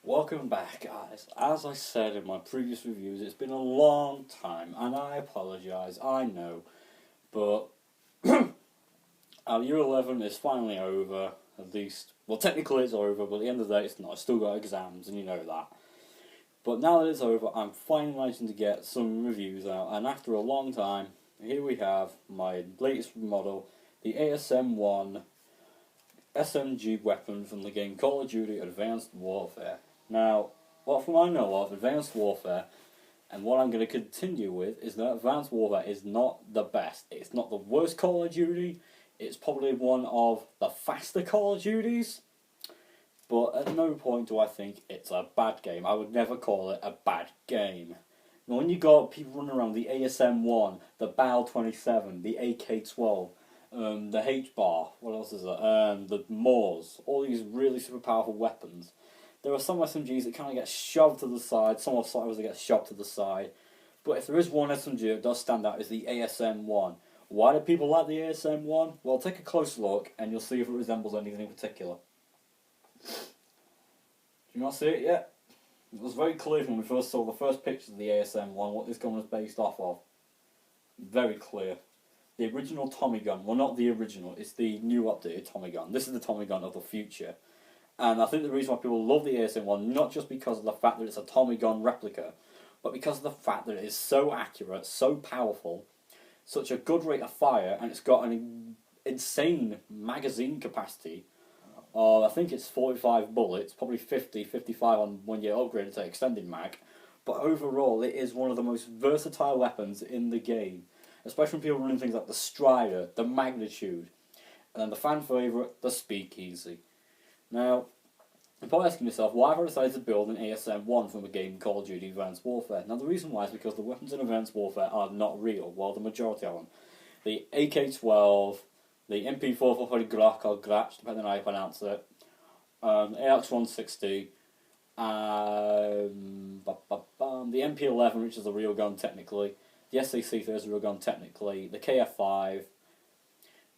Welcome back, guys. As I said in my previous reviews, it's been a long time, and I apologise, I know, but our Year 11 is finally over, at least. Well, technically it's over, but at the end of the day it's not. I've still got exams, and you know that. But now that it's over, I'm finally managing to get some reviews out, and after a long time, here we have my latest model, the ASM1 SMG weapon from the game Call of Duty Advanced Warfare. Now, what from I know of, Advanced Warfare, and what I'm going to continue with, is that Advanced Warfare is not the best. It's not the worst Call of Duty, it's probably one of the faster Call of Duties, but at no point do I think it's a bad game. I would never call it a bad game. Now, when you got people running around the ASM1, the BAL-27, the AK-12, the H-bar, what else is it? The Moors, all these really super powerful weapons. There are some SMGs that kind of get shoved to the side, some of others that get shoved to the side. But if there is one SMG that does stand out, is the ASM1. Why do people like the ASM1? Well, take a close look and you'll see if it resembles anything in particular. Do you not see it yet? It was very clear when we first saw the first pictures of the ASM1 what this gun was based off of. Very clear. The original Tommy gun, well, not the original, it's the new updated Tommy gun. This is the Tommy gun of the future. And I think the reason why people love the ASM1, not just because of the fact that it's a Tommy gun replica, but because of the fact that it is so accurate, so powerful, such a good rate of fire, and it's got an insane magazine capacity. I think it's 45 bullets, probably 50, 55 on when you upgrade to extended mag. But overall, it is one of the most versatile weapons in the game. Especially when people running things like the Strider, the Magnitude, and then the fan favourite, the Speakeasy. Now, you're probably asking yourself, why have I decided to build an ASM1 from a game Call of Duty Advanced Warfare? Now, the reason why is because the weapons in Advanced Warfare are not real, well, the majority of them. The AK-12, the MP4 Glock or Gratch, depending on how you pronounce it, AX-160, the MP11, which is a real gun technically, the SAC-30 is a real gun technically, the KF5,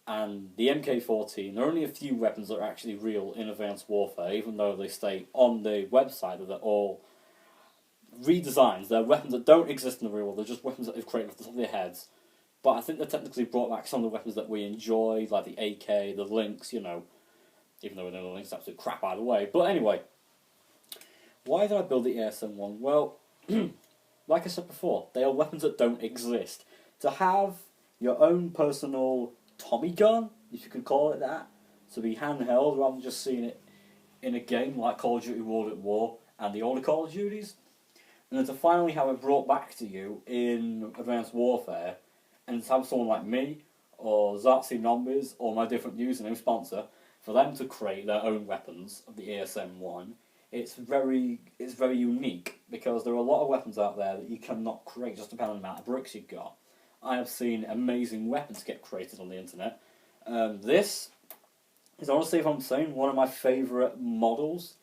and the MK14. There are only a few weapons that are actually real in Advanced Warfare, even though they state on the website that they're all redesigns. They're weapons that don't exist in the real world, they're just weapons that they've created off the top of their heads. But I think they technically brought back some of the weapons that we enjoy, like the AK, the Lynx, you know, even though we know the Lynx is absolute crap either way. But anyway, why did I build the ASM1? Well, like I said before, they are weapons that don't exist. To have your own personal Tommy gun, if you could call it that, to be handheld rather than just seeing it in a game like Call of Duty World at War and the older Call of Duties, and then to finally have it brought back to you in Advanced Warfare, and to have someone like me, or Zartzy Nombies, or my different username sponsor, for them to create their own weapons of the ASM1, it's very unique, because there are a lot of weapons out there that you cannot create just depending on the amount of bricks you've got. I have seen amazing weapons get created on the internet. This is, honestly, if I'm saying, one of my favourite models,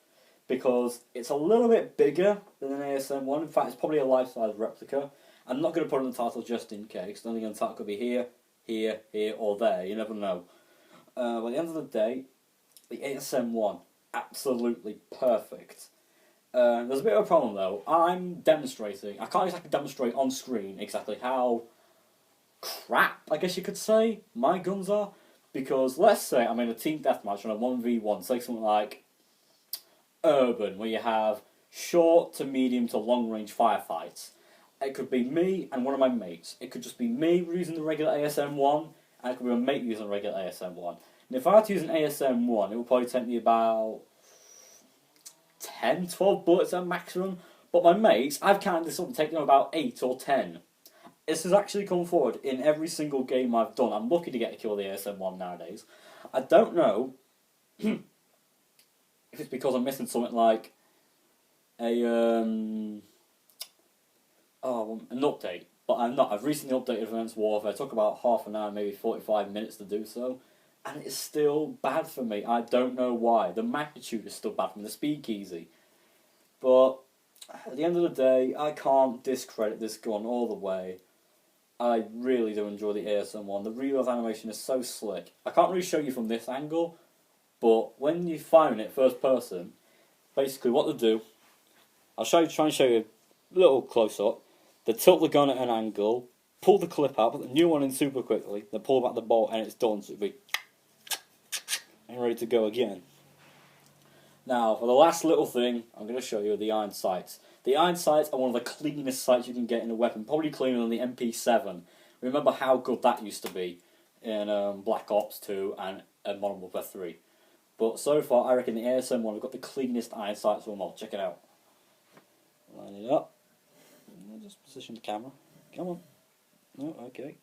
because it's a little bit bigger than an ASM1. In fact, it's probably a life-size replica. I'm not going to put it in the title just in case. I think the title could be here, here, here, or there. You never know. But at the end of the day, the ASM1, absolutely perfect. There's a bit of a problem though. I'm demonstrating. I can't exactly demonstrate on screen exactly how crap, I guess you could say, my guns are. Because let's say I'm in a team deathmatch on a 1v1, say something like Urban, where you have short to medium to long range firefights. It could be me and one of my mates. It could just be me using the regular ASM1, and it could be a mate using the regular ASM1. And if I had to use an ASM1, it would probably take me about 10, 12 bullets at maximum. But my mates, I've counted this up and taken them about 8 or 10. This has actually come forward in every single game I've done. I'm lucky to get a kill with the ASM1 nowadays. I don't know if it's because I'm missing something like an update, but I'm not. I've recently updated Advanced Warfare. It took about half an hour, maybe 45 minutes to do so, and it's still bad for me. I don't know why. The Magnitude is still bad for me, the Speakeasy. But at the end of the day, I can't discredit this gun all the way. I really do enjoy the ASM1. The reload animation is so slick. I can't really show you from this angle, but when you fire it first person, basically what they do, try and show you a little close up. They tilt the gun at an angle, pull the clip out, put the new one in super quickly, then pull back the bolt and it's done, so it'll be and ready to go again. Now, for the last little thing, I'm going to show you the iron sights. The iron sights are one of the cleanest sights you can get in a weapon, probably cleaner than the MP7. Remember how good that used to be in Black Ops 2 and Modern Warfare 3. But so far, I reckon the ASM1 have got the cleanest iron sights of them all. Check it out. Line it up. Just position the camera. Come on. No, okay.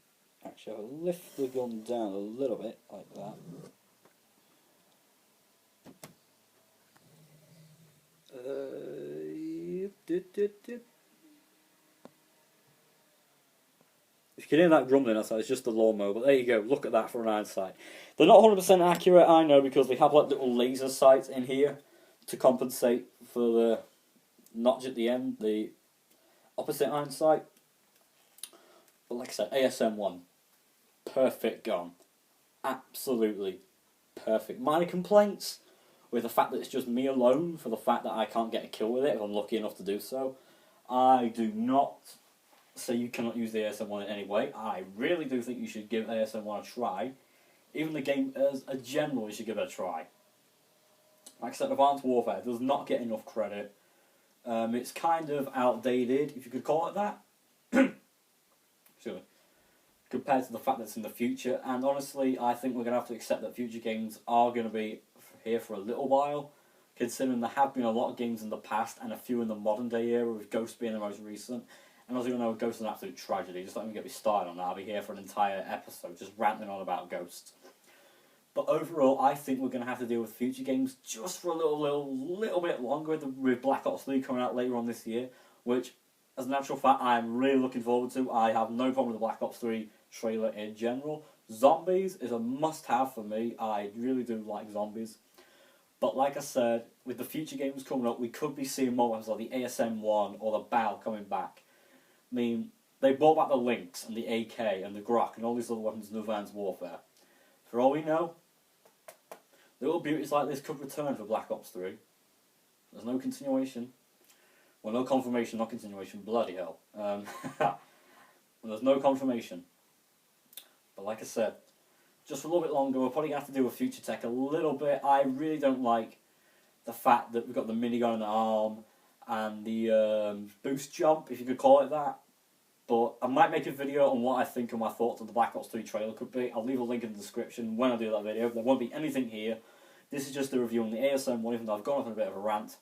Actually, I'll lift the gun down a little bit, like that. If you can hear that grumbling outside, it's just the lawnmower, but there you go, look at that for an iron sight. They're not 100% accurate, I know, because they have like little laser sights in here to compensate for the notch at the end, the opposite iron sight. But like I said, ASM1, perfect gun. Absolutely perfect. Minor complaints with the fact that it's just me alone, for the fact that I can't get a kill with it if I'm lucky enough to do so. I do not say you cannot use the ASM1 in any way. I really do think you should give ASM1 a try. Even the game as a general, you should give it a try. Like I said, Advanced Warfare does not get enough credit. It's kind of outdated, if you could call it that. Excuse me. Compared to the fact that it's in the future. And honestly, I think we're going to have to accept that future games are going to be here for a little while, considering there have been a lot of games in the past and a few in the modern day era, with Ghost being the most recent. And as you know, Ghost is an absolute tragedy. Just let me get me started on that. I'll be here for an entire episode just ranting on about Ghost. But overall, I think we're going to have to deal with future games just for a little bit longer, with Black Ops 3 coming out later on this year, which, as a natural fact, I'm really looking forward to. I have no problem with the Black Ops 3 trailer in general. Zombies is a must-have for me. I really do like zombies. But like I said, with the future games coming up, we could be seeing more weapons like the ASM1 or the BAL coming back. I mean, they brought back the Lynx and the AK and the Grok and all these other weapons in Advanced Warfare. For all we know, little beauties like this could return for Black Ops 3. There's no continuation. Well, no confirmation, not continuation, bloody hell. There's no confirmation. But like I said, just for a little bit longer, we're probably going to have to do a future tech a little bit. I really don't like the fact that we've got the minigun in the arm and the boost jump, if you could call it that. But I might make a video on what I think and my thoughts on the Black Ops 3 trailer could be. I'll leave a link in the description when I do that video. There won't be anything here. This is just a review on the ASM1, even though I've gone off on a bit of a rant.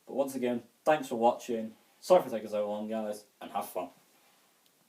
But once again, thanks for watching. Sorry for taking so long, guys, and have fun.